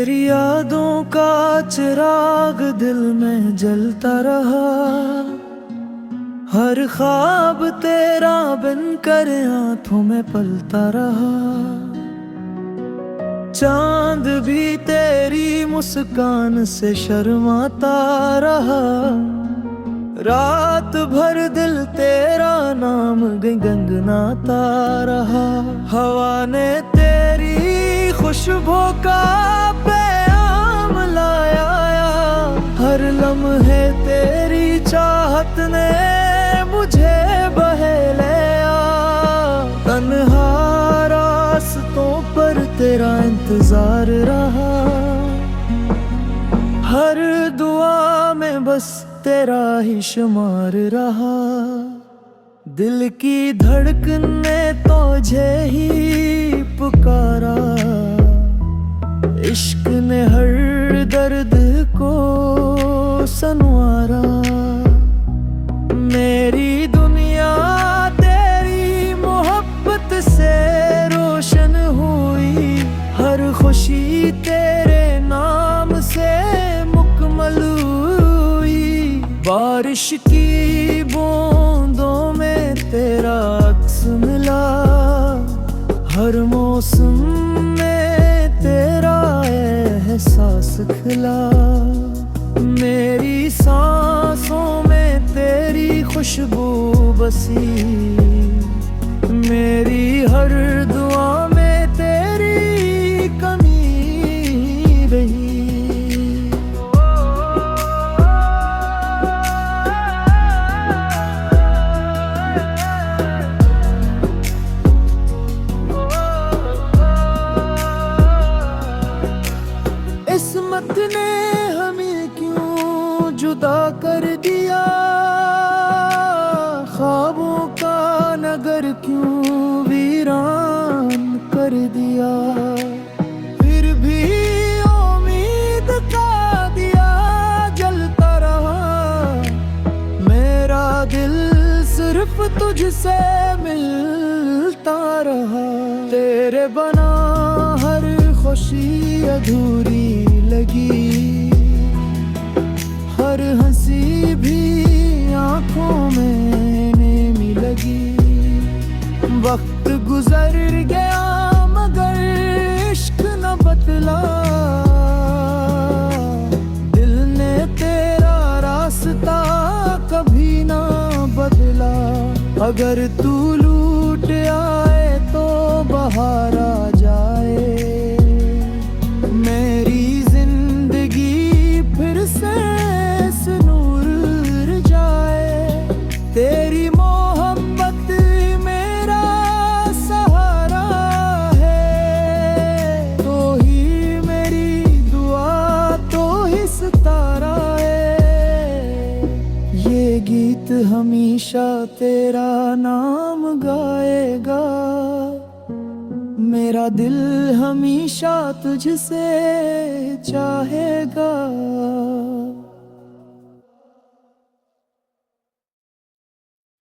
तेरी यादों का चिराग दिल में जलता रहा। हर ख्वाब तेरा बिन कर आंखों में पलता रहा। चांद भी तेरी मुस्कान से शर्माता रहा। रात भर दिल तेरा नाम गुनगुनाता रहा। हवा ने तेरी खुशबू का पैगाम लाया। हर लम्हे तेरी चाहत ने मुझे बहलाया। तन्हा रास्तों पर तेरा इंतजार रहा। हर दुआ में बस तेरा ही शुमार रहा। दिल की धड़कन ने तुझे ही पुकारा। इश्क ने हर दर्द को संवारा। मेरी दुनिया तेरी मोहब्बत से रोशन हुई। हर खुशी तेरे नाम से मुकम्मल हुई। बारिश की बूंदों में तेरा अक्स मिला। हर मौसम में तेरा एहसास खिला। मेरी सांसों में तेरी खुशबू बसी। मेरी हर दुआ में तेरी कमी रही। किस्मत ने हमें क्यों जुदा कर दिया। ख्वाबों का नगर क्यों वीरान कर दिया। फिर भी उम्मीद का दिया जलता रहा। मेरा दिल सिर्फ तुझसे मिलता रहा। तेरे बना हर खुशी अधूरी लगी। हर हंसी भी आंखों में नेमी लगी। वक्त गुजर गया मगर इश्क न बदला। दिल ने तेरा रास्ता कभी ना बदला। अगर तू लूट आए तो बाहर आ जाए। मेरी जिंदगी फिर से नूर जाए। तेरी मोहब्बत मेरा सहारा है। तो ही मेरी दुआ तो ही सितारा है। ये गीत हमेशा तेरा नाम गाएगा। मेरा दिल हमेशा तुझसे चाहेगा।